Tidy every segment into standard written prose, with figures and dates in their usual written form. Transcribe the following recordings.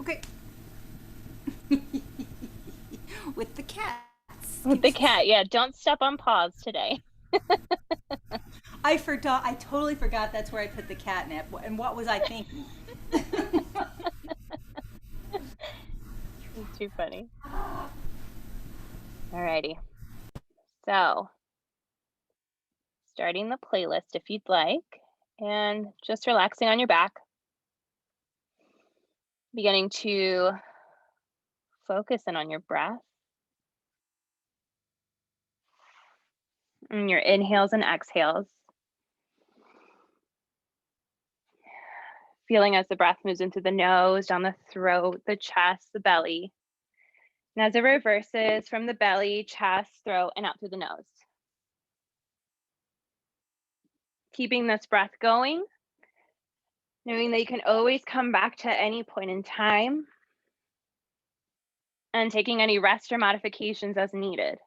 Okay. With the cats. With the cat, yeah, don't step on paws today. I forgot. I totally forgot that's where I put the catnip. And what was I thinking? Too funny. Alrighty. So, starting the playlist if you'd like, and just relaxing on your back. Beginning to focus in on your breath and your inhales and exhales. Feeling as the breath moves into the nose, down the throat, the chest, the belly. And as it reverses from the belly, chest, throat, and out through the nose. Keeping this breath going, knowing that you can always come back to any point in time, and taking any rest or modifications as needed.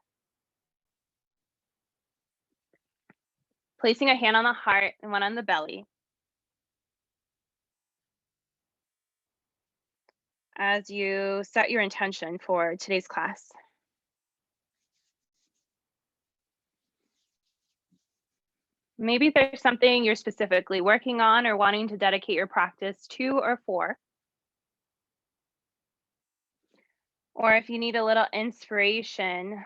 Placing a hand on the heart and one on the belly. As you set your intention for today's class. Maybe there's something you're specifically working on or wanting to dedicate your practice to or for. Or if you need a little inspiration,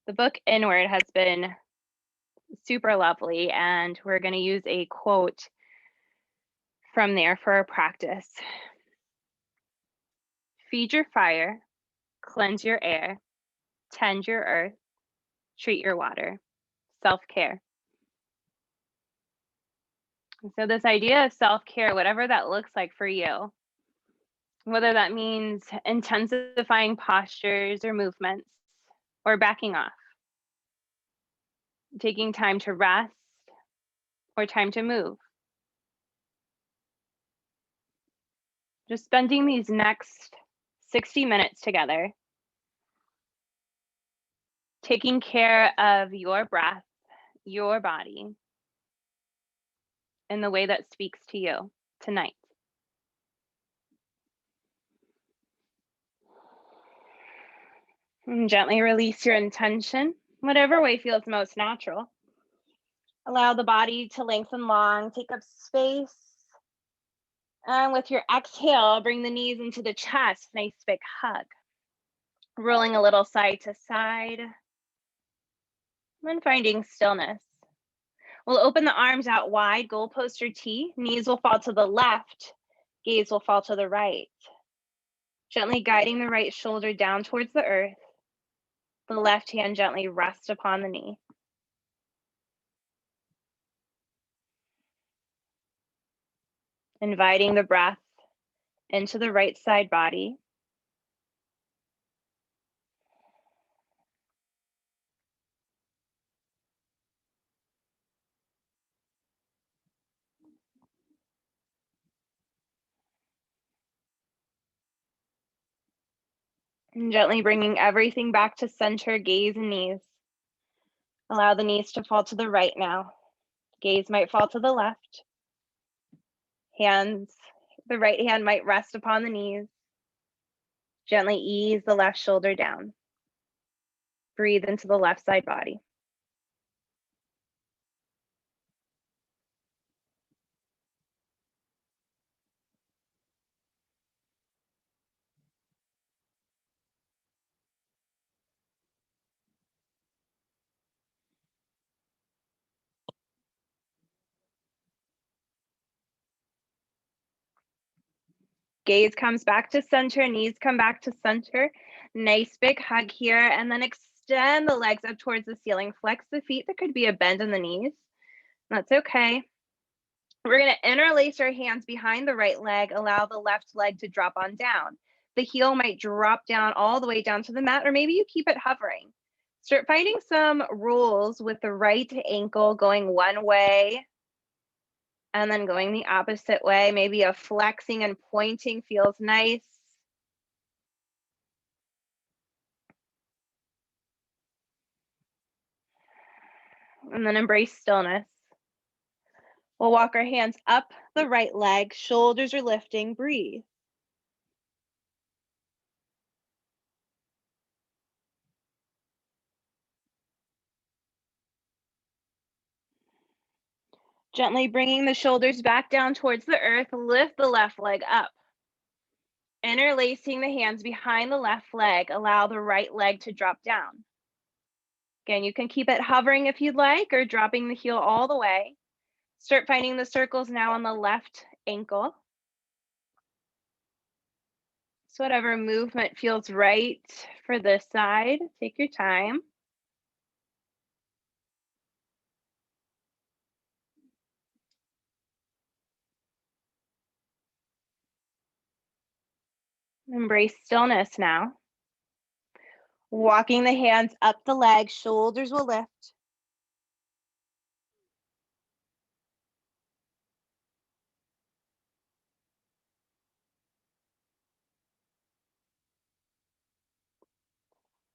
the book Inward has been super lovely, and we're going to use a quote from there for our practice. Feed your fire, cleanse your air, tend your earth, treat your water, self-care. So this idea of self-care, whatever that looks like for you, whether that means intensifying postures or movements or backing off, taking time to rest or time to move. Just spending these next 60 minutes together, taking care of your breath, your body, in the way that speaks to you tonight. And gently release your intention, whatever way feels most natural. Allow the body to lengthen long, take up space. And with your exhale, bring the knees into the chest, nice big hug. Rolling a little side to side. And then finding stillness. We'll open the arms out wide, goalpost or T. Knees will fall to the left, gaze will fall to the right. Gently guiding the right shoulder down towards the earth. The left hand gently rests upon the knee. Inviting the breath into the right side body. And gently bringing everything back to center, gaze and knees. Allow the knees to fall to the right now. Gaze might fall to the left. Hands, the right hand might rest upon the knees. Gently ease the left shoulder down. Breathe into the left side body. Gaze comes back to center, knees come back to center. Nice big hug here, and then extend the legs up towards the ceiling. Flex the feet. There could be a bend in the knees. That's okay. We're going to interlace our hands behind the right leg. Allow the left leg to drop on down. The heel might drop down all the way down to the mat, or maybe you keep it hovering. Start finding some rules with the right ankle going one way and then going the opposite way. Maybe a flexing and pointing feels nice. And then embrace stillness. We'll walk our hands up the right leg, shoulders are lifting, breathe. Gently bringing the shoulders back down towards the earth, lift the left leg up. Interlacing the hands behind the left leg, allow the right leg to drop down. Again, you can keep it hovering if you'd like, or dropping the heel all the way. Start finding the circles now on the left ankle. So whatever movement feels right for this side, take your time. Embrace stillness now. Walking the hands up the legs, shoulders will lift.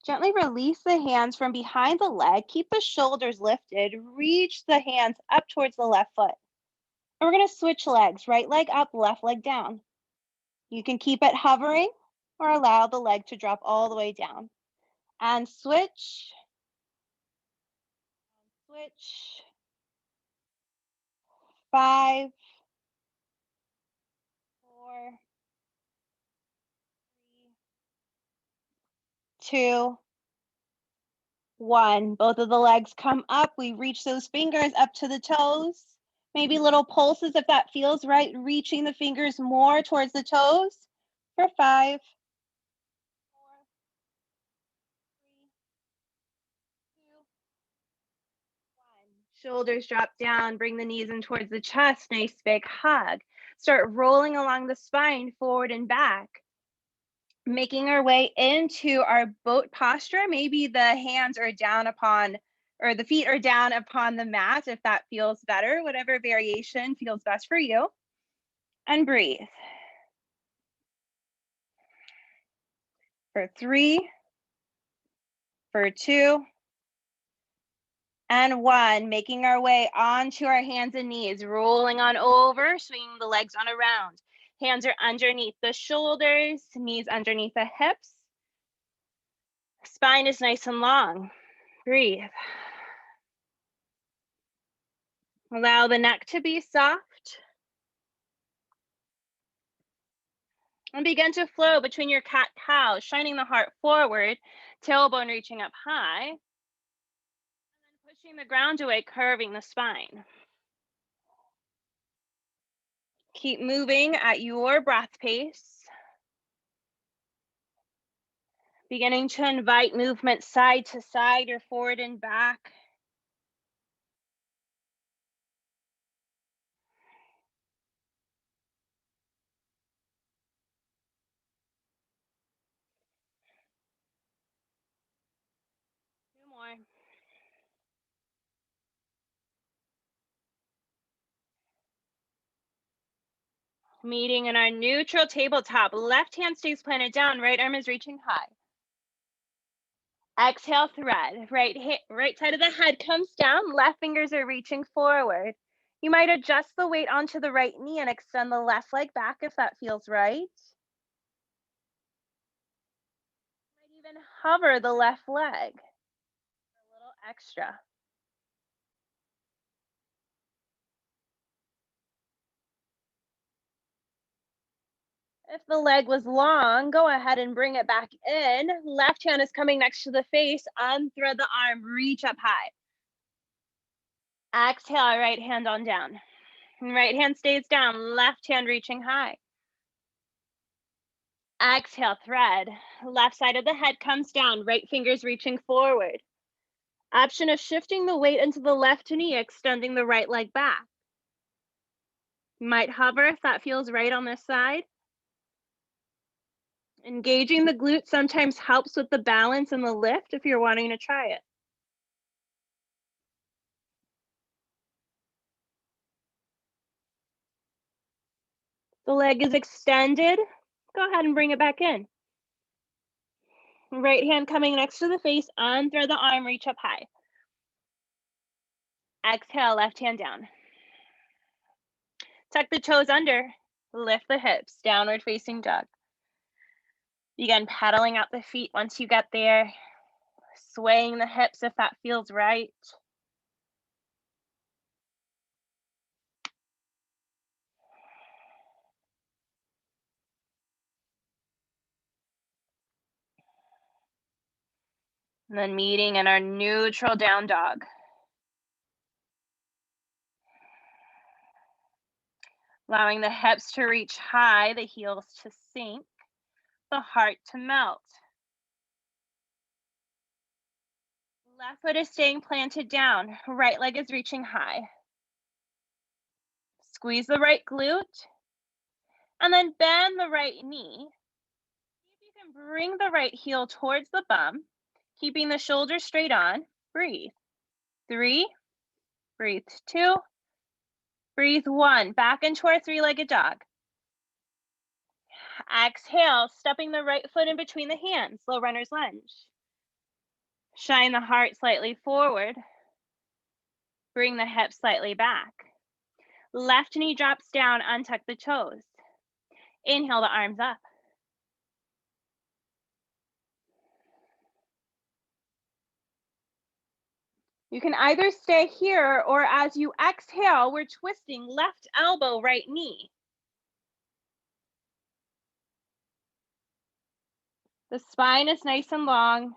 Gently release the hands from behind the leg. Keep the shoulders lifted. Reach the hands up towards the left foot. And we're going to switch legs. Right leg up, left leg down. You can keep it hovering or allow the leg to drop all the way down. And switch. Switch. 5, 4, 3, 2, 1. Both of the legs come up. We reach those fingers up to the toes. Maybe little pulses if that feels right. Reaching the fingers more towards the toes for 5, 4, 3, 2, 1. Shoulders drop down. Bring the knees in towards the chest. Nice big hug. Start rolling along the spine, forward and back. Making our way into our boat posture. Maybe the hands are down upon, or the feet are down upon the mat if that feels better, whatever variation feels best for you. And breathe. For 3, for 2, and 1. Making our way onto our hands and knees, rolling on over, swinging the legs on around. Hands are underneath the shoulders, knees underneath the hips. Spine is nice and long. Breathe. Allow the neck to be soft. And begin to flow between your cat-cow, shining the heart forward, tailbone reaching up high, and then pushing the ground away, curving the spine. Keep moving at your breath pace. Beginning to invite movement side to side or forward and back. Two more. Meeting in our neutral tabletop. Left hand stays planted down, right arm is reaching high. Exhale, thread. Right side of the head comes down, left fingers are reaching forward. You might adjust the weight onto the right knee and extend the left leg back if that feels right. You might even hover the left leg. A little extra. If the leg was long, go ahead and bring it back in. Left hand is coming next to the face. Unthread the arm, reach up high. Exhale, right hand on down. Right hand stays down, left hand reaching high. Exhale, thread. Left side of the head comes down, right fingers reaching forward. Option of shifting the weight into the left knee, extending the right leg back. You might hover if that feels right on this side. Engaging the glute sometimes helps with the balance and the lift if you're wanting to try it. The leg is extended. Go ahead and bring it back in. Right hand coming next to the face, unthread the arm, reach up high. Exhale, left hand down. Tuck the toes under, lift the hips, downward facing dog. Begin pedaling out the feet once you get there, swaying the hips if that feels right. And then meeting in our neutral down dog. Allowing the hips to reach high, the heels to sink, the heart to melt. Left foot is staying planted down, right leg is reaching high. Squeeze the right glute, and then bend the right knee. See if you can bring the right heel towards the bum, keeping the shoulders straight on. Breathe. 3, breathe 2, breathe 1. Back into our three-legged dog. Exhale, stepping the right foot in between the hands, low runner's lunge. Shine the heart slightly forward. Bring the hips slightly back. Left knee drops down, untuck the toes. Inhale the arms up. You can either stay here, or as you exhale, we're twisting left elbow, right knee. The spine is nice and long,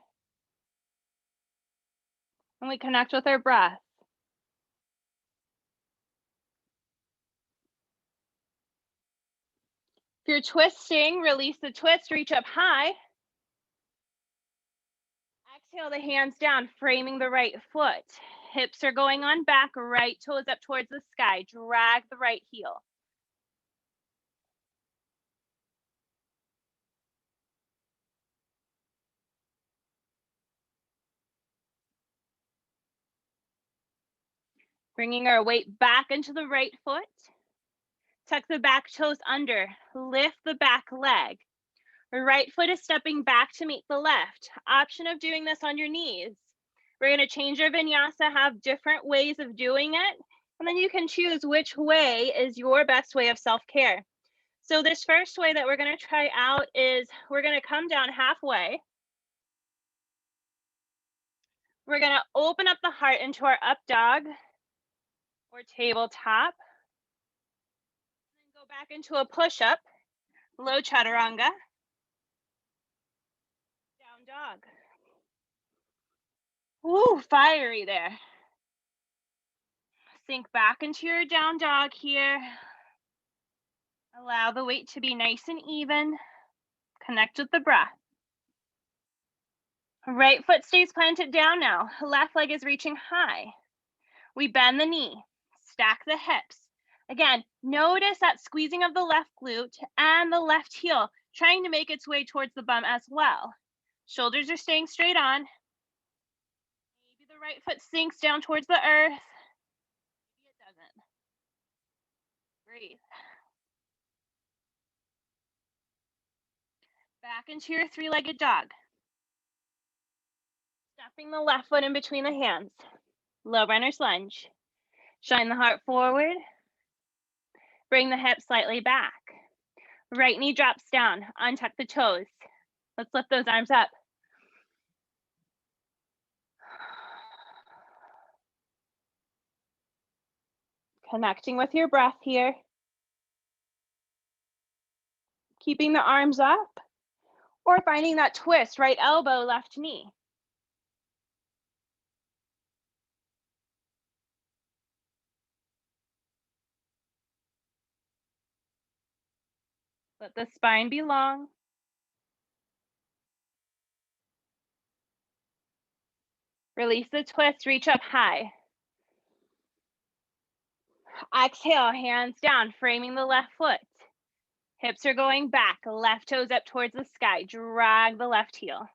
and we connect with our breath. If you're twisting, release the twist, reach up high. Exhale the hands down, framing the right foot. Hips are going on back, right toes up towards the sky. Drag the right heel. Bringing our weight back into the right foot. Tuck the back toes under, lift the back leg. The right foot is stepping back to meet the left. Option of doing this on your knees. We're gonna change our vinyasa, have different ways of doing it, and then you can choose which way is your best way of self-care. So this first way that we're gonna try out is we're gonna come down halfway. We're gonna open up the heart into our up dog or tabletop. Then go back into a push-up, low chaturanga, down dog. Ooh, fiery there. Sink back into your down dog here. Allow the weight to be nice and even. Connect with the breath. Right foot stays planted down now. Left leg is reaching high. We bend the knee, stack the hips. Again, notice that squeezing of the left glute and the left heel, trying to make its way towards the bum as well. Shoulders are staying straight on. Maybe the right foot sinks down towards the earth. Maybe it doesn't. Breathe. Back into your three-legged dog. Stepping the left foot in between the hands. Low runner's lunge. Shine the heart forward. Bring the hips slightly back. Right knee drops down. Untuck the toes. Let's lift those arms up. Connecting with your breath here. Keeping the arms up, or finding that twist, right elbow, left knee. Let the spine be long. Release the twist, reach up high. Exhale, hands down, framing the left foot. Hips are going back, left toes up towards the sky. Drag the left heel.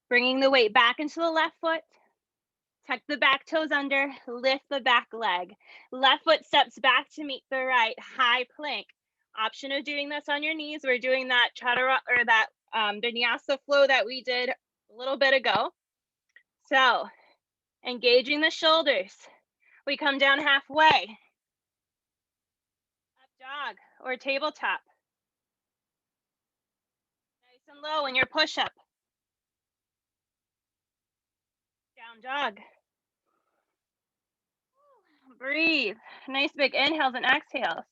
Bringing the weight back into the left foot. Tuck the back toes under, lift the back leg. Left foot steps back to meet the right, high plank. Option of doing this on your knees. We're doing that chaturanga or that vinyasa flow that we did a little bit ago. So, engaging the shoulders. We come down halfway. Up dog or tabletop. Nice and low in your push-up. Down dog. Breathe. Nice big inhales and exhales.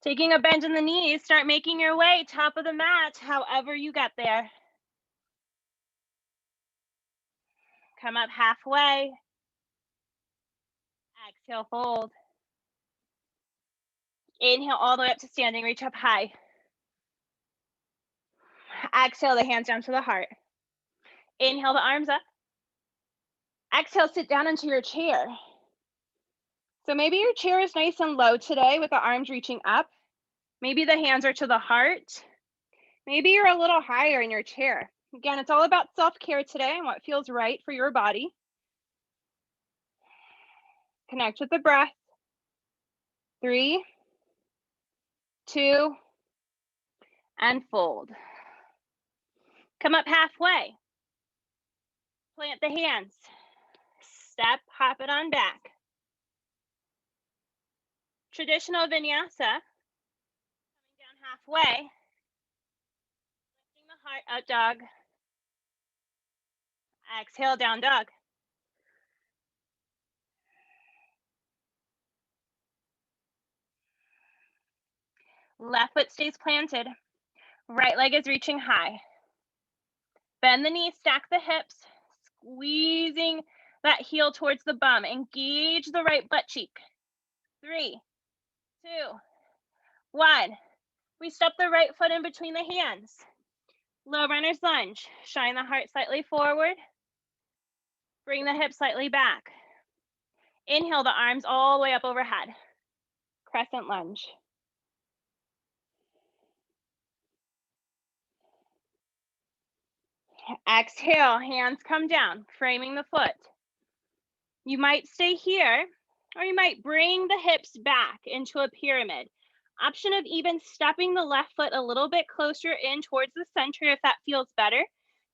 Taking a bend in the knees, start making your way top of the mat, however you get there. Come up halfway. Exhale, fold. Inhale all the way up to standing, reach up high. Exhale the hands down to the heart. Inhale the arms up. Exhale, sit down into your chair. So maybe your chair is nice and low today with the arms reaching up. Maybe the hands are to the heart. Maybe you're a little higher in your chair. Again, it's all about self-care today and what feels right for your body. Connect with the breath. 3, 2, and fold. Come up halfway. Plant the hands. Step, hop it on back. Traditional vinyasa. Coming down halfway. Lifting the heart, out dog. Exhale, down dog. Left foot stays planted. Right leg is reaching high. Bend the knees, stack the hips, squeezing that heel towards the bum. Engage the right butt cheek. 3, 2, 1. We step the right foot in between the hands. Low runner's lunge. Shine the heart slightly forward. Bring the hips slightly back. Inhale the arms all the way up overhead. Crescent lunge. Exhale, hands come down, framing the foot. You might stay here, or you might bring the hips back into a pyramid. Option of even stepping the left foot a little bit closer in towards the center if that feels better.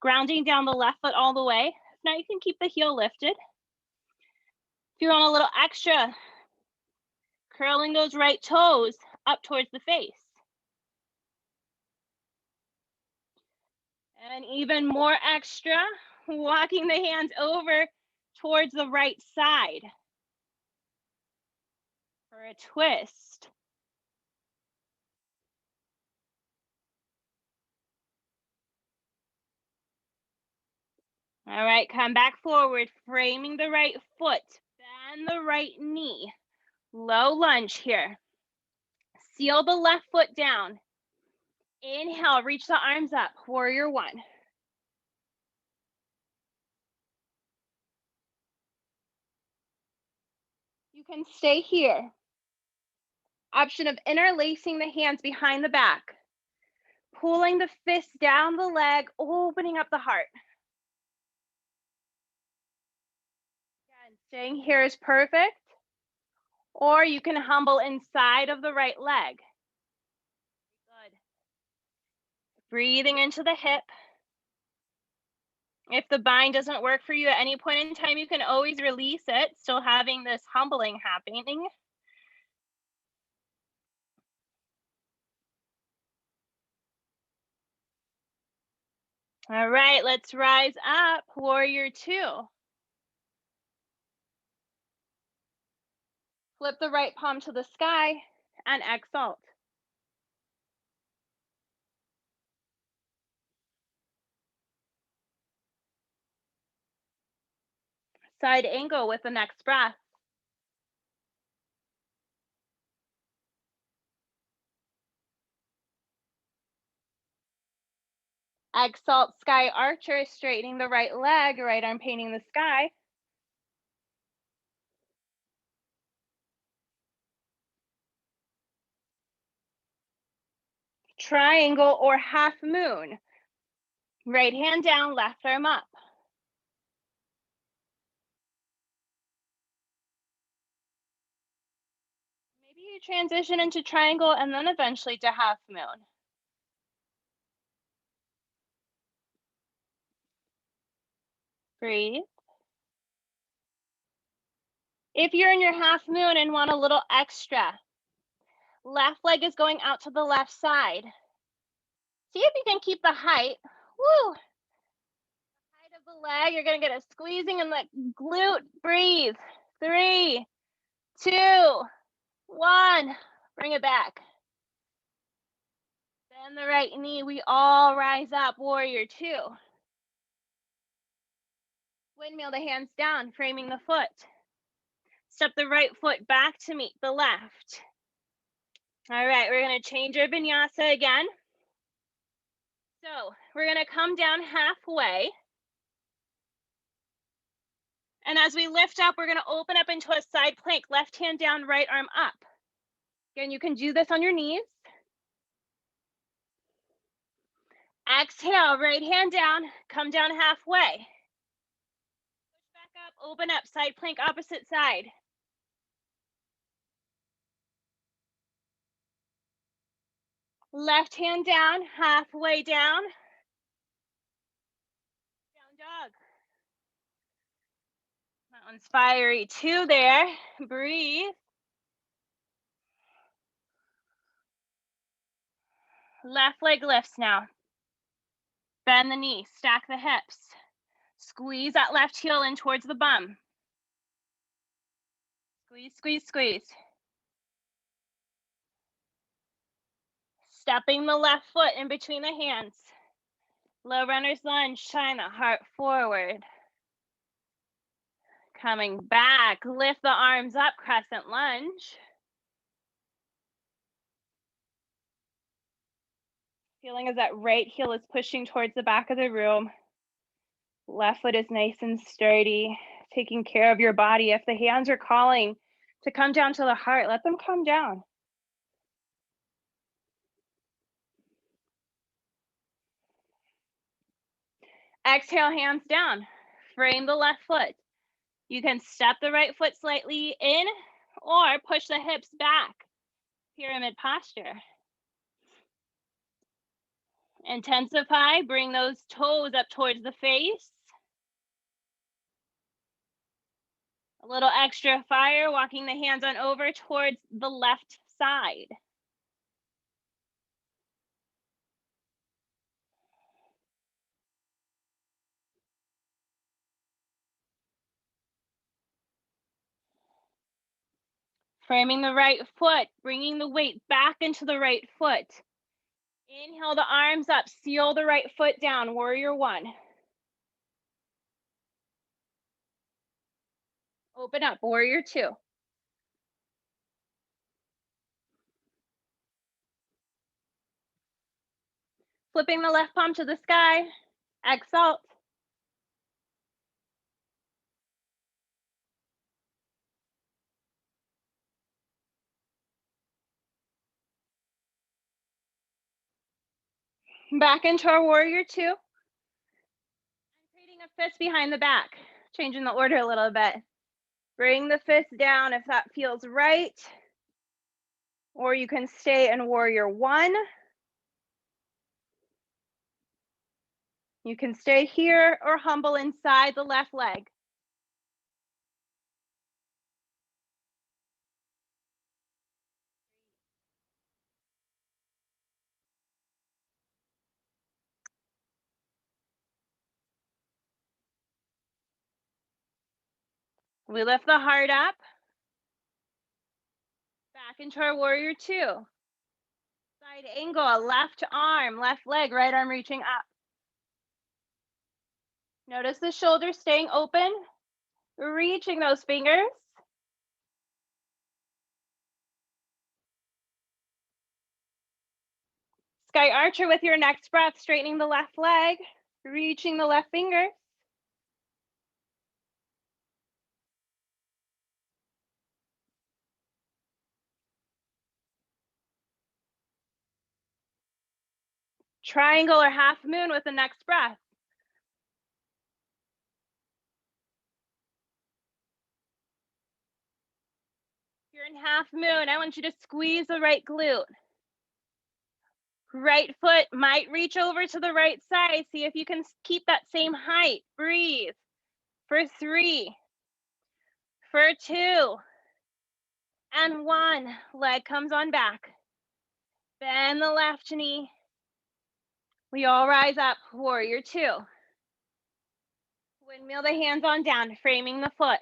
Grounding down the left foot all the way. Now you can keep the heel lifted. If you want a little extra, curling those right toes up towards the face. And even more extra, walking the hands over towards the right side for a twist. All right, come back forward, framing the right foot, bend the right knee. Low lunge here. Seal the left foot down. Inhale, reach the arms up, warrior 1. You can stay here. Option of interlacing the hands behind the back. Pulling the fist down the leg, opening up the heart. Again, staying here is perfect. Or you can humble inside of the right leg. Good. Breathing into the hip. If the bind doesn't work for you at any point in time, you can always release it, still having this humbling happening. All right, let's rise up, warrior 2. Flip the right palm to the sky and exalt. Side angle with the next breath. Exalt, sky archer, straightening the right leg, right arm painting the sky. Triangle or half moon. Right hand down, left arm up. Maybe you transition into triangle and then eventually to half moon. Breathe. If you're in your half moon and want a little extra, left leg is going out to the left side. See if you can keep the height. Woo! The height of the leg. You're going to get a squeezing in the glute. Breathe. 3, 2, 1. Bring it back. Bend the right knee. We all rise up. Warrior 2. Windmill the hands down, framing the foot. Step the right foot back to meet the left. All right, we're going to change our vinyasa again. So we're going to come down halfway. And as we lift up, we're going to open up into a side plank. Left hand down, right arm up. Again, you can do this on your knees. Exhale, right hand down, come down halfway. Push back up, open up, side plank, opposite side. Left hand down, halfway down. Down dog. That one's fiery. 2 there. Breathe. Left leg lifts now. Bend the knee, stack the hips. Squeeze that left heel in towards the bum. Squeeze, squeeze, squeeze. Stepping the left foot in between the hands. Low runner's lunge, shine the heart forward. Coming back, lift the arms up, crescent lunge. Feeling as that right heel is pushing towards the back of the room. Left foot is nice and sturdy, taking care of your body. If the hands are calling to come down to the heart, let them come down. Exhale, hands down. Frame the left foot. You can step the right foot slightly in or push the hips back. Pyramid posture. Intensify, bring those toes up towards the face. A little extra fire, walking the hands on over towards the left side. Framing the right foot, bringing the weight back into the right foot. Inhale the arms up, seal the right foot down, warrior 1. Open up, warrior 2. Flipping the left palm to the sky, exalt. Back into our warrior 2. I'm creating a fist behind the back, changing the order a little bit. Bring the fist down if that feels right. Or you can stay in warrior 1. You can stay here or humble inside the left leg. We lift the heart up. Back into our warrior 2. Side angle, left arm, left leg, right arm reaching up. Notice the shoulders staying open, reaching those fingers. Sky Archer with your next breath, straightening the left leg, reaching the left finger. Triangle or half moon with the next breath. You're in half moon. I want you to squeeze the right glute. Right foot might reach over to the right side. See if you can keep that same height. Breathe. For 3, for 2, and 1. Leg comes on back. Bend the left knee. We all rise up, warrior 2. Windmill the hands on down, framing the foot.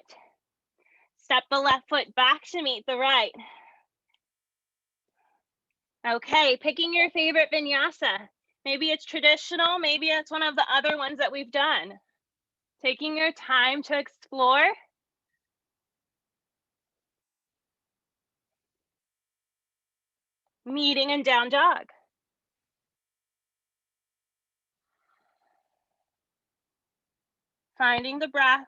Step the left foot back to meet the right. Okay, picking your favorite vinyasa. Maybe it's traditional, maybe it's one of the other ones that we've done. Taking your time to explore. Meeting in down dog. Finding the breath.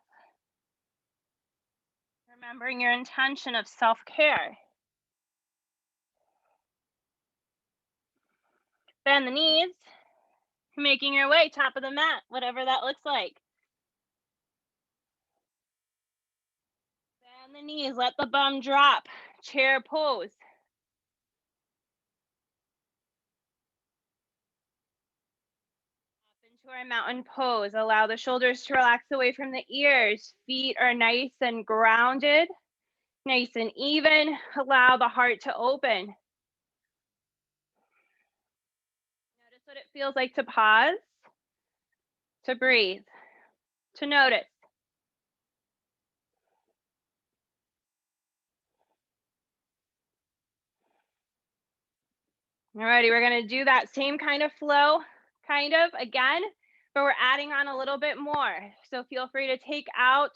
Remembering your intention of self-care. Bend the knees. Making your way top of the mat, whatever that looks like. Bend the knees, let the bum drop. Chair pose. Up into our mountain pose. Allow the shoulders to relax away from the ears. Feet are nice and grounded, nice and even. Allow the heart to open. Notice what it feels like to pause, to breathe, to notice. Alrighty, we're gonna do that same kind of flow, again, but we're adding on a little bit more. So feel free to take out,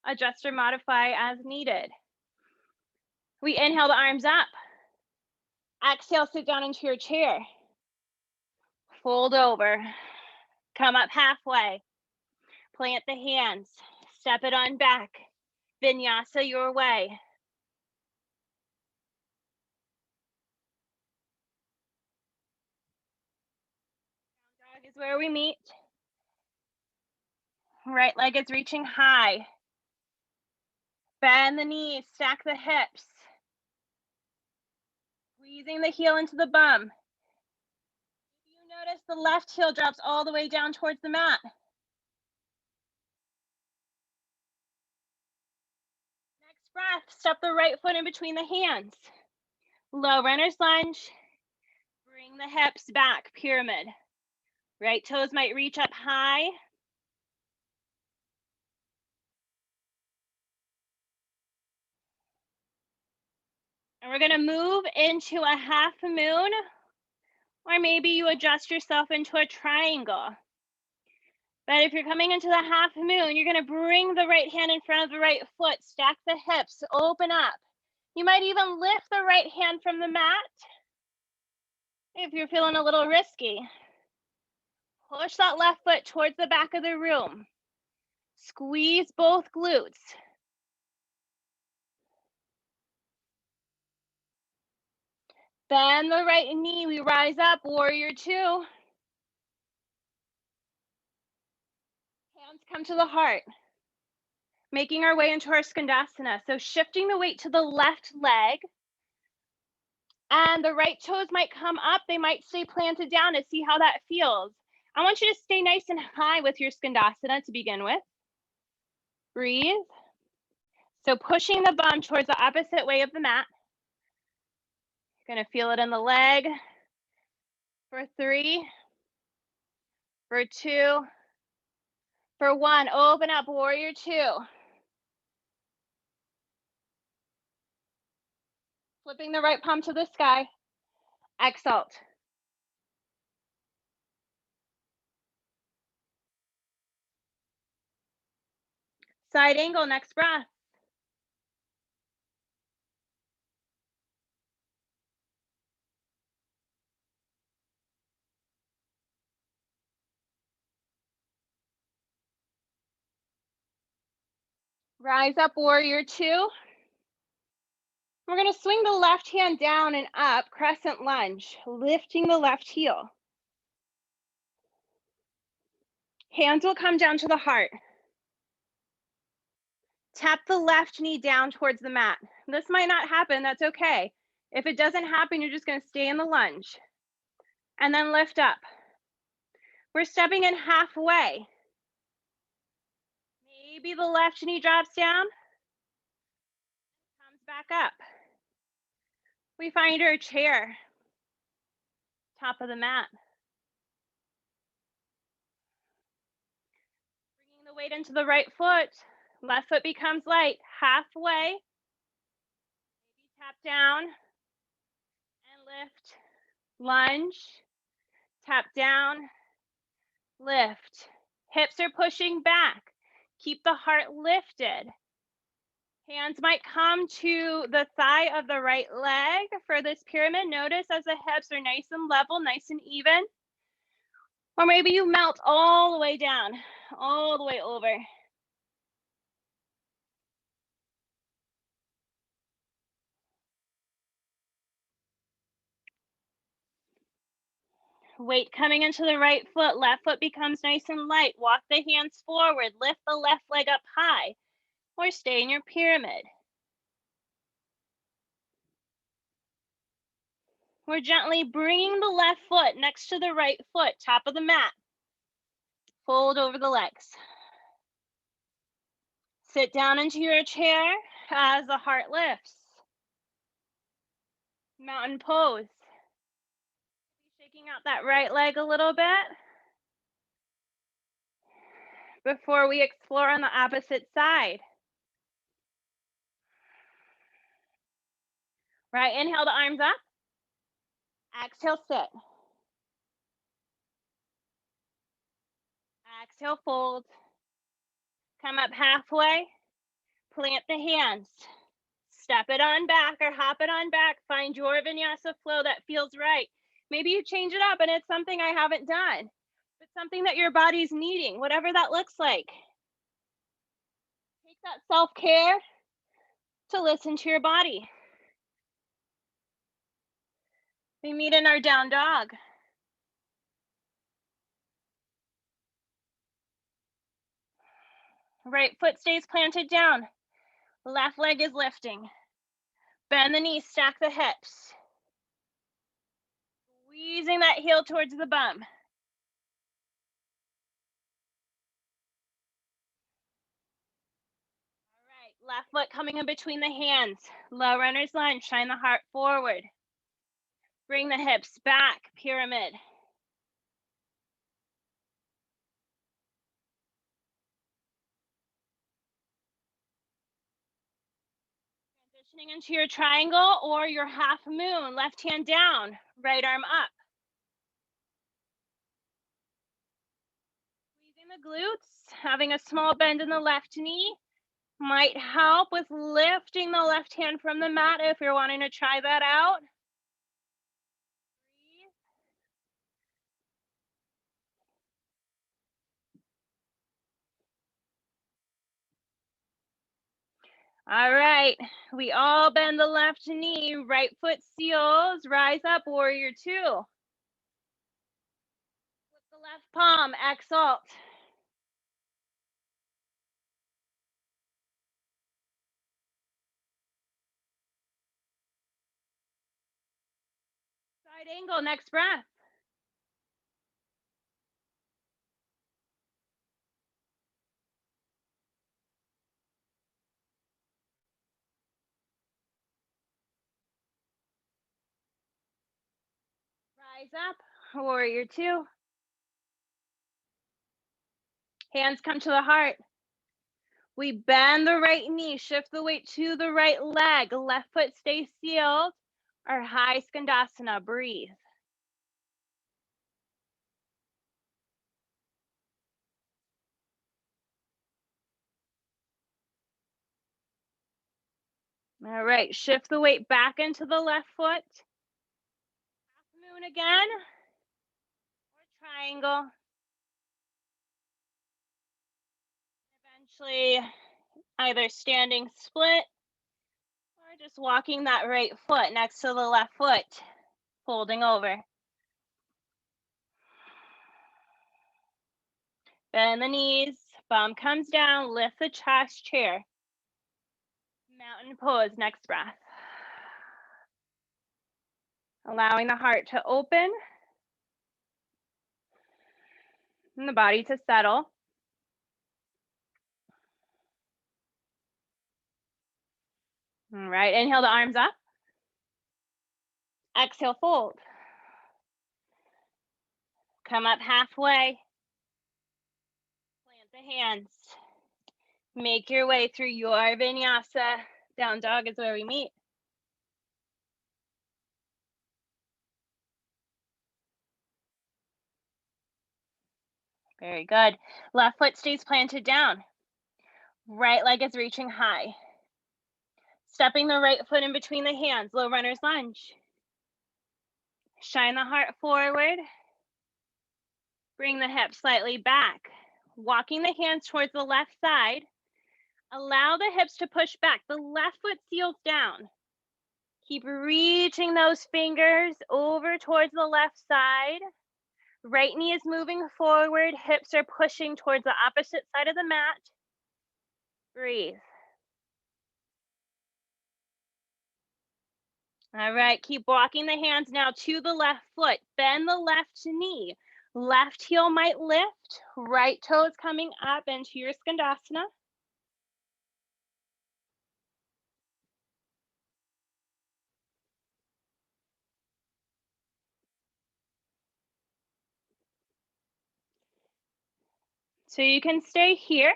adjust or modify as needed. We inhale the arms up. Exhale, sit down into your chair. Fold over. Come up halfway. Plant the hands. Step it on back. Vinyasa your way. Down dog is where we meet. Right leg is reaching high. Bend the knees, stack the hips. Squeezing the heel into the bum. You notice the left heel drops all the way down towards the mat. Next breath, step the right foot in between the hands. Low runner's lunge. Bring the hips back, pyramid. Right toes might reach up high. And we're gonna move into a half moon, or maybe you adjust yourself into a triangle. But if you're coming into the half moon, you're gonna bring the right hand in front of the right foot, stack the hips, open up. You might even lift the right hand from the mat if you're feeling a little risky. Push that left foot towards the back of the room. Squeeze both glutes. Bend the right knee, we rise up, warrior two. Hands come to the heart. Making our way into our Skandasana. So shifting the weight to the left leg. And the right toes might come up. They might stay planted down to see how that feels. I want you to stay nice and high with your Skandasana to begin with. Breathe. So pushing the bum towards the opposite way of the mat. You're gonna feel it in the leg. For 3, for 2, for 1. Open up, warrior two. Flipping the right palm to the sky. Exalt. Side angle, next breath. Rise up, warrior two. We're gonna swing the left hand down and up, crescent lunge, lifting the left heel. Hands will come down to the heart. Tap the left knee down towards the mat. This might not happen, that's okay. If it doesn't happen, you're just gonna stay in the lunge. And then lift up. We're stepping in halfway. Maybe the left knee drops down, comes back up. We find our chair, top of the mat. Bringing the Weight into the right foot. Left foot becomes light. Halfway. Maybe tap down and lift. Lunge. Tap down. Lift. Hips are pushing back. Keep the heart lifted. Hands might come to the thigh of the right leg for this pyramid. Notice as the hips are nice and level, nice and even. Or maybe you melt all the way down, all the way over. Weight coming into the right foot, left foot becomes nice and light. Walk the hands forward, lift the left leg up high, or stay in your pyramid. We're gently bringing the left foot next to the right foot, top of the mat. Fold over the legs. Sit down into your chair as the heart lifts. Mountain pose. Shaking out that right leg a little bit before we explore on the opposite side. Right, inhale the arms up. Exhale, sit. Exhale, fold. Come up halfway. Plant the hands. Step it on back or hop it on back. Find your vinyasa flow that feels right. Maybe you change it up and it's something I haven't done. It's something that your body's needing, whatever that looks like. Take that self-care to listen to your body. We meet in our down dog. Right foot stays planted down. Left leg is lifting. Bend the knees, stack the hips. Squeezing that heel towards the bum. All right, left foot coming in between the hands. Low runner's lunge, shine the heart forward. Bring the hips back, pyramid. Transitioning into your triangle or your half moon, left hand down, right arm up. Squeezing the glutes, having a small bend in the left knee might help with lifting the left hand from the mat if you're wanting to try that out. Breathe. All right, we all bend the left knee, right foot seals, rise up, warrior two. Flip the left palm, exalt. Side angle, next breath. Rise up, warrior two. Hands come to the heart. We bend the right knee, shift the weight to the right leg, left foot stays sealed. Our high Skandasana, breathe. All right, shift the weight back into the left foot. Half moon again, or triangle. Eventually, either standing split or just walking that right foot next to the left foot, folding over. Bend the knees, bum comes down, lift the chest, chair. Mountain pose, next breath. Allowing the heart to open and the body to settle. All right, inhale the arms up. Exhale, fold. Come up halfway. Plant the hands. Make your way through your Vinyasa. Down dog is where we meet. Very good. Left foot stays planted down. Right leg is reaching high. Stepping the right foot in between the hands, low runner's lunge. Shine the heart forward. Bring the hips slightly back. Walking the hands towards the left side. Allow the hips to push back. The left foot seals down. Keep reaching those fingers over towards the left side. Right knee is moving forward. Hips are pushing towards the opposite side of the mat. Breathe. All right, keep walking the hands now to the left foot. Bend the left knee. Left heel might lift. Right toe is coming up into your Skandasana. So you can stay here.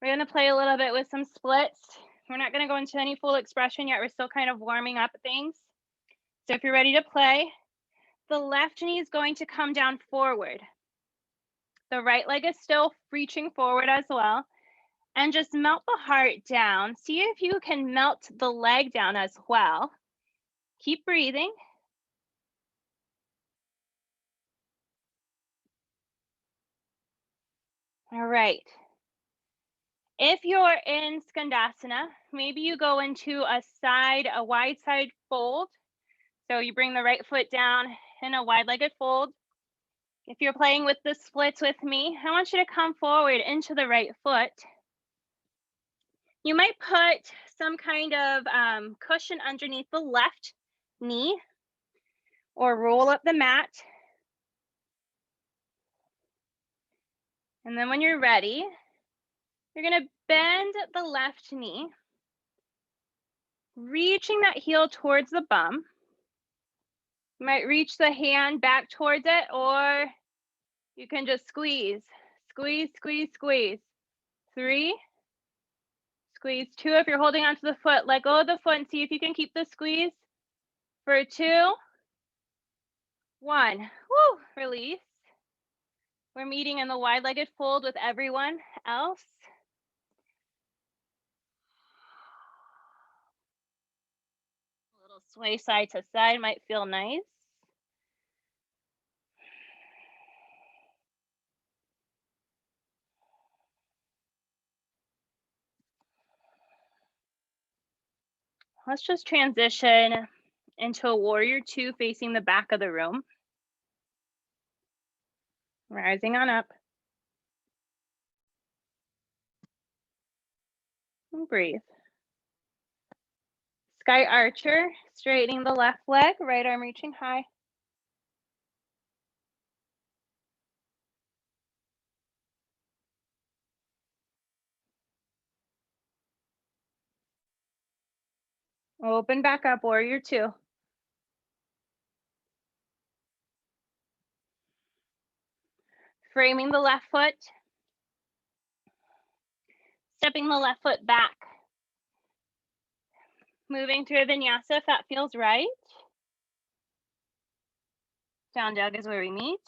We're going to play a little bit with some splits. We're not going to go into any full expression yet. We're still kind of warming up things. So if you're ready to play, the left knee is going to come down forward. The right leg is still reaching forward as well. And just melt the heart down. See if you can melt the leg down as well. Keep breathing. All right. If you're in Skandasana, maybe you go into a wide side fold. So you bring the right foot down in a wide-legged fold. If you're playing with the splits with me, I want you to come forward into the right foot. You might put some kind of cushion underneath the left knee or roll up the mat. And then when you're ready, you're going to bend the left knee, reaching that heel towards the bum. You might reach the hand back towards it, or you can just squeeze, squeeze, squeeze, squeeze. 3, squeeze. 2, if you're holding onto the foot, let go of the foot and see if you can keep the squeeze. For 2, 1. Woo, release. We're meeting in the wide-legged fold with everyone else. A little sway side to side might feel nice. Let's just transition into a warrior 2 facing the back of the room. Rising on up. And breathe. Sky Archer, straightening the left leg, right arm reaching high. Open back up, warrior 2. Framing the left foot. Stepping the left foot back. Moving through a vinyasa if that feels right. Down dog is where we meet.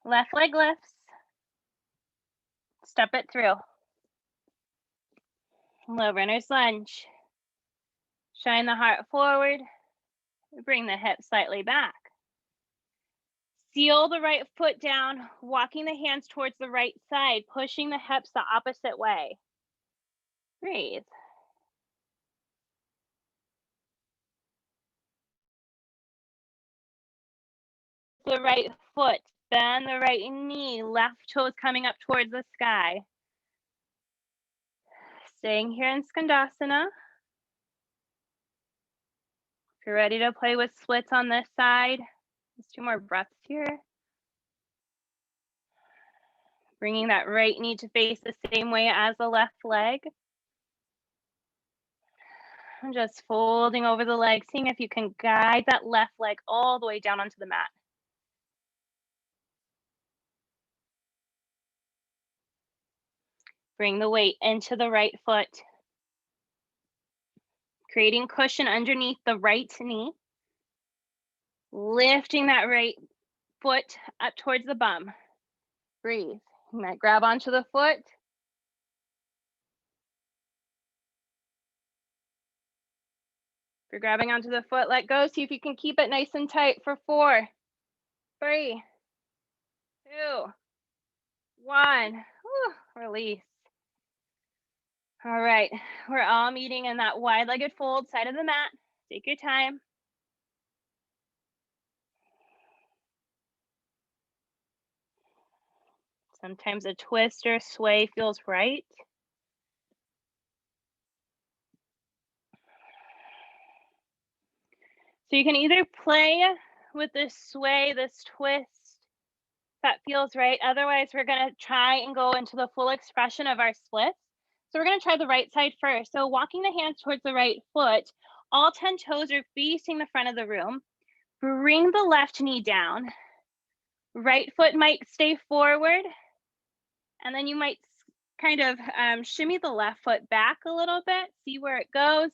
Left leg lifts. Step it through. Low runner's lunge. Shine the heart forward. Bring the hips slightly back. Seal the right foot down, walking the hands towards the right side, pushing the hips the opposite way. Breathe. The right foot, bend the right knee, left toes coming up towards the sky. Staying here in Skandasana. If you're ready to play with splits on this side, just 2 more breaths here. Bringing that right knee to face the same way as the left leg. And just folding over the leg, seeing if you can guide that left leg all the way down onto the mat. Bring the weight into the right foot, creating cushion underneath the right knee, lifting that right foot up towards the bum. Breathe. You might grab onto the foot. If you're grabbing onto the foot, let go. See if you can keep it nice and tight for 4, 3, 2, 1. Whew, release. All right, we're all meeting in that wide-legged fold side of the mat. Take your time. Sometimes a twist or sway feels right. So you can either play with this sway, this twist, that feels right. Otherwise, we're gonna try and go into the full expression of our splits. So we're gonna try the right side first. So walking the hands towards the right foot, all 10 toes are facing the front of the room. Bring the left knee down. Right foot might stay forward. And then you might kind of shimmy the left foot back a little bit, see where it goes.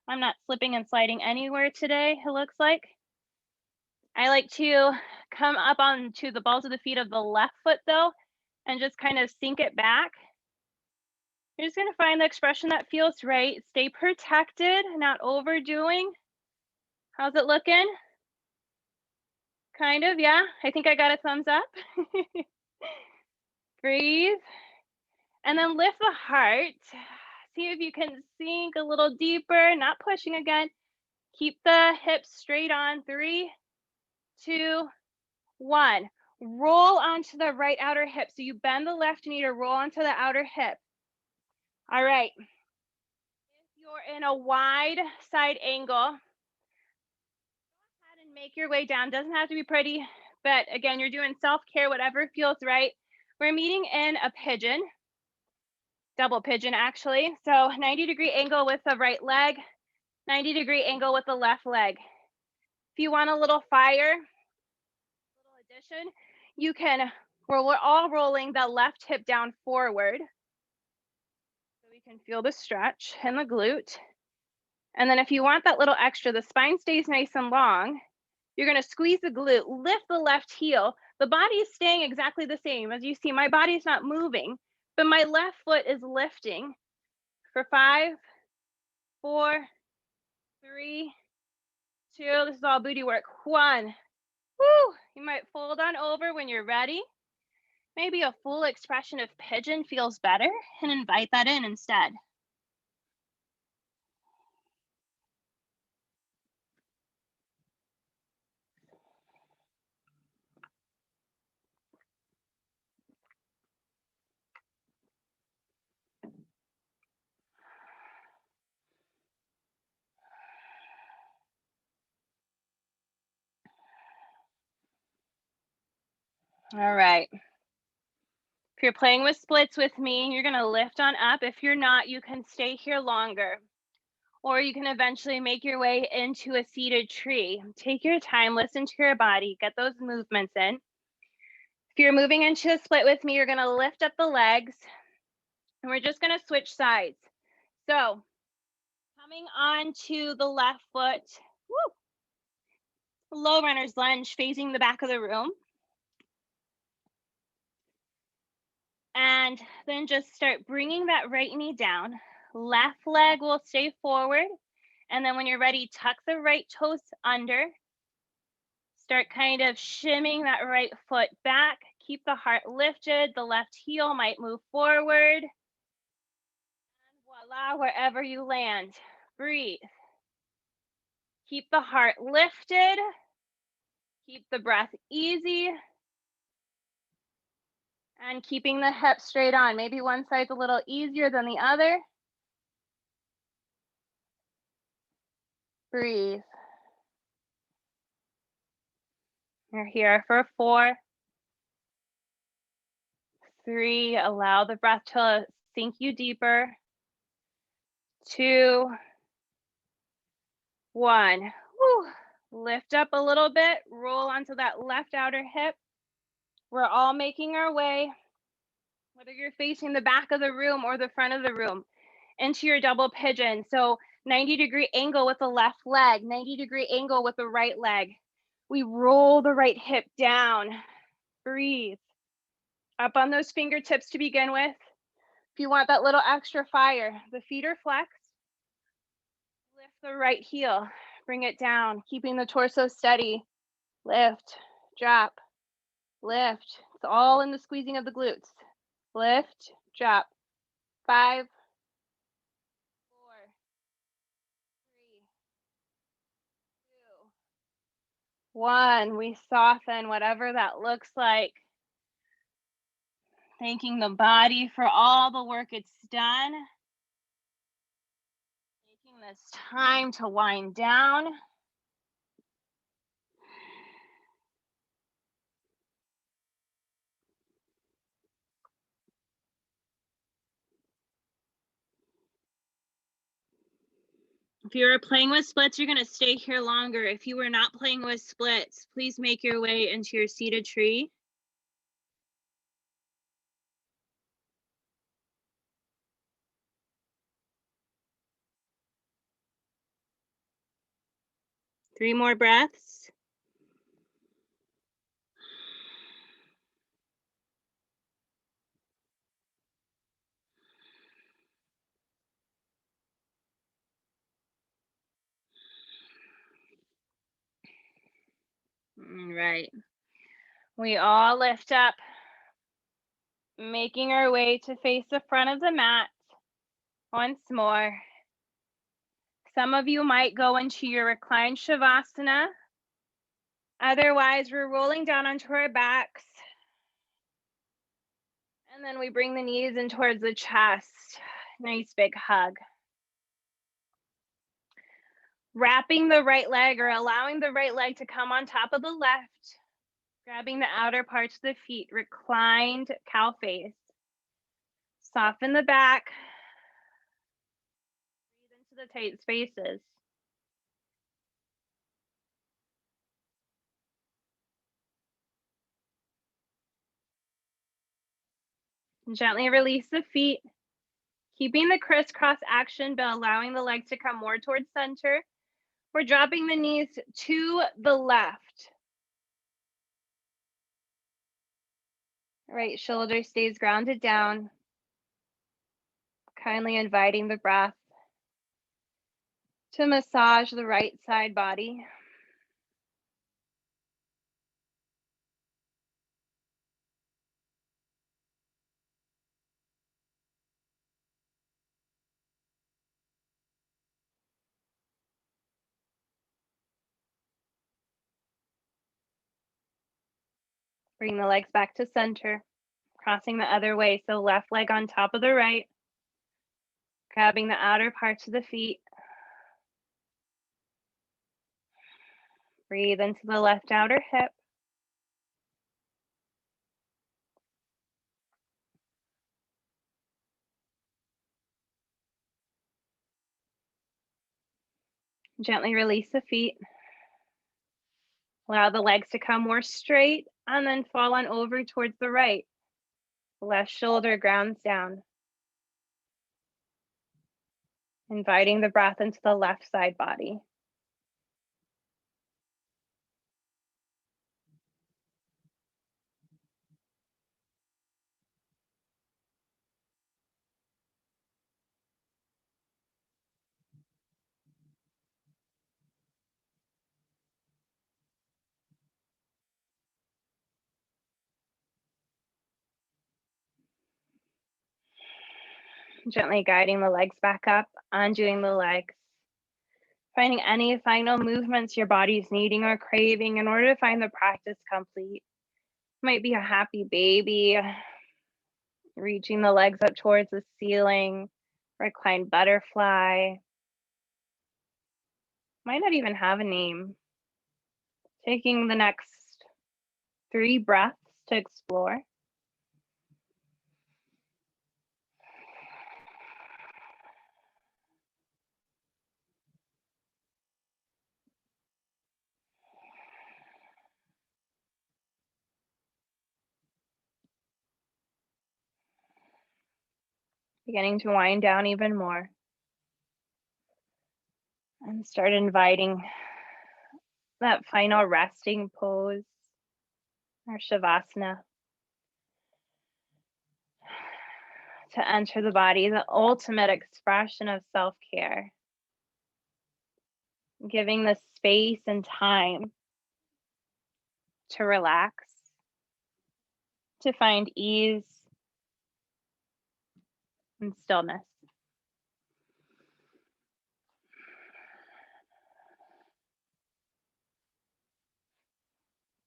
I'm not slipping and sliding anywhere today, it looks like. I like to come up onto the balls of the feet of the left foot though, and just kind of sink it back. You're just gonna find the expression that feels right. Stay protected, not overdoing. How's it looking? Kind of, yeah. I think I got a thumbs up. Breathe. And then lift the heart. See if you can sink a little deeper, not pushing again. Keep the hips straight on. 3, 2, 1. Roll onto the right outer hip. So you bend the left knee to roll onto the outer hip. All right. If you're in a wide side angle, go ahead and make your way down. Doesn't have to be pretty, but again, you're doing self-care, whatever feels right. We're meeting in a pigeon, double pigeon actually. So 90-degree angle with the right leg, 90-degree angle with the left leg. If you want a little fire, a little addition, you can, we're all rolling the left hip down forward. So we can feel the stretch in the glute. And then if you want that little extra, the spine stays nice and long, you're gonna squeeze the glute, lift the left heel. The body is staying exactly the same. As you see, my body's not moving, but my left foot is lifting for 5, 4, 3, 2, this is all booty work. 1. Woo! You might fold on over when you're ready. Maybe a full expression of pigeon feels better, and invite that in instead. All right. If you're playing with splits with me, you're gonna lift on up. If you're not, you can stay here longer. Or you can eventually make your way into a seated tree. Take your time, listen to your body, get those movements in. If you're moving into a split with me, you're gonna lift up the legs and we're just gonna switch sides. So coming onto the left foot, woo, low runner's lunge facing the back of the room. And then just start bringing that right knee down. Left leg will stay forward. And then when you're ready, tuck the right toes under. Start kind of shimming that right foot back. Keep the heart lifted. The left heel might move forward. And voila, wherever you land, breathe. Keep the heart lifted. Keep the breath easy. And keeping the hips straight on. Maybe one side's a little easier than the other. Breathe. You're here for 4, 3, allow the breath to sink you deeper. 2, 1. Whew. Lift up a little bit, roll onto that left outer hip. We're all making our way, whether you're facing the back of the room or the front of the room, into your double pigeon. So 90-degree angle with the left leg, 90-degree angle with the right leg. We roll the right hip down. Breathe. Up on those fingertips to begin with. If you want that little extra fire, the feet are flexed. Lift the right heel, bring it down, keeping the torso steady. Lift, drop, lift. It's all in the squeezing of the glutes. Lift, drop. 5, 4, 3, 2, 1. We soften, whatever that looks like. Thanking the body for all the work it's done. Taking this time to wind down. If you are playing with splits, you're going to stay here longer. If you are not playing with splits, please make your way into your seated tree. Three more breaths. All right. We all lift up, making our way to face the front of the mat once more. Some of you might go into your reclined Shavasana. Otherwise, we're rolling down onto our backs. And then we bring the knees in towards the chest. Nice big hug. Wrapping the right leg or allowing the right leg to come on top of the left. Grabbing the outer parts of the feet, reclined cow face. Soften the back. Breathe into the tight spaces. Gently release the feet, keeping the crisscross action, but allowing the legs to come more towards center. We're dropping the knees to the left. Right shoulder stays grounded down. Kindly inviting the breath to massage the right side body. Bring the legs back to center, crossing the other way. So left leg on top of the right, grabbing the outer parts of the feet. Breathe into the left outer hip. Gently release the feet. Allow the legs to come more straight and then fall on over towards the right. Left shoulder grounds down. Inviting the breath into the left side body. Gently guiding the legs back up, undoing the legs. Finding any final movements your body's needing or craving in order to find the practice complete. Might be a happy baby, reaching the legs up towards the ceiling, reclined butterfly. Might not even have a name. Taking the next 3 breaths to explore. Beginning to wind down even more. And start inviting that final resting pose, or Shavasana, to enter the body, the ultimate expression of self-care. Giving the space and time to relax, to find ease and stillness.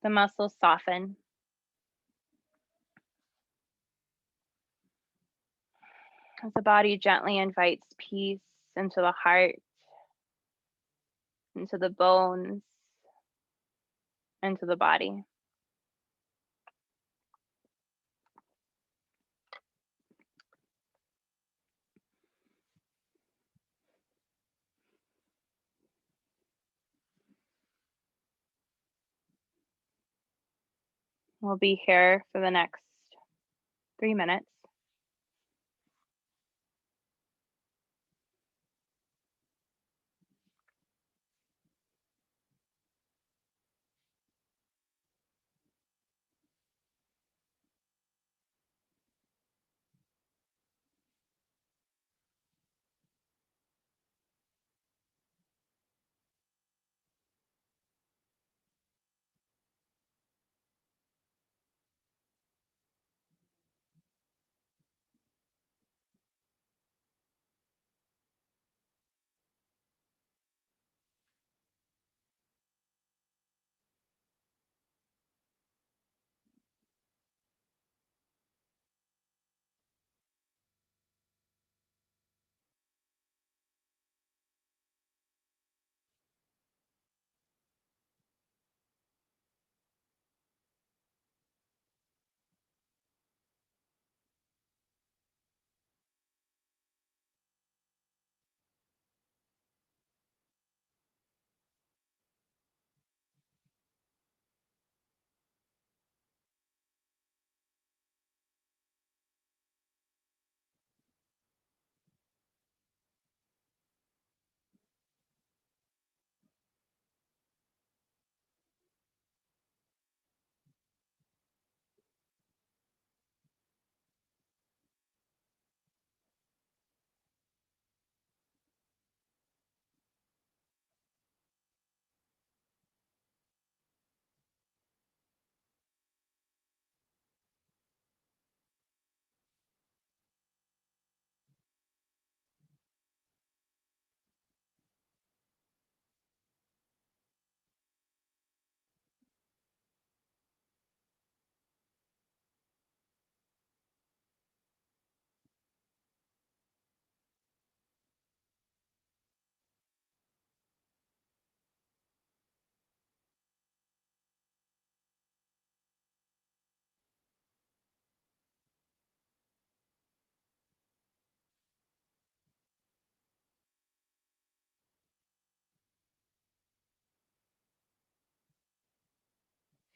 The muscles soften. As the body gently invites peace into the heart, into the bones, into the body. We'll be here for the next 3 minutes.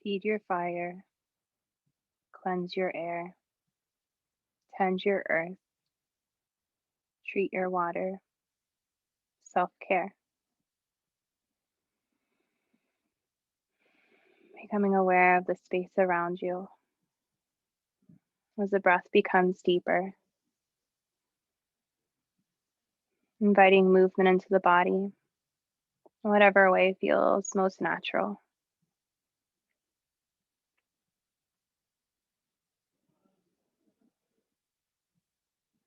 Feed your fire, cleanse your air, tend your earth, treat your water, self-care. Becoming aware of the space around you as the breath becomes deeper, inviting movement into the body, whatever way feels most natural.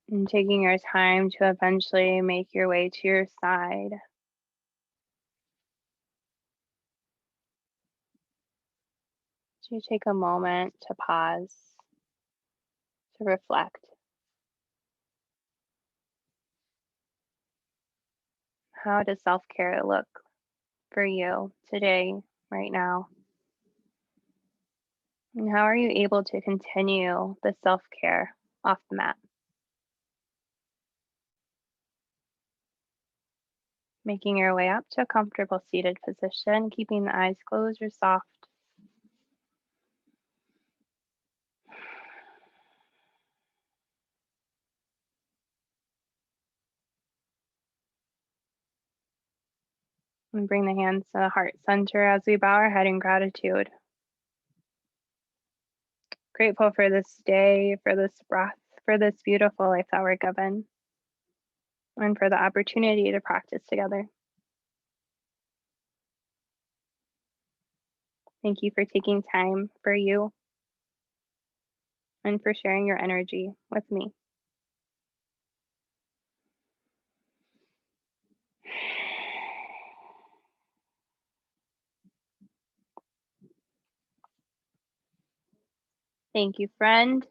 And taking your time to eventually make your way to your side. So you take a moment to pause, to reflect. How does self-care look for you today, right now? And how are you able to continue the self-care off the mat? Making your way up to a comfortable seated position, keeping the eyes closed or soft. And bring the hands to the heart center as we bow our head in gratitude. Grateful for this day, for this breath, for this beautiful life that we're given, and for the opportunity to practice together. Thank you for taking time for you and for sharing your energy with me. Thank you, friend.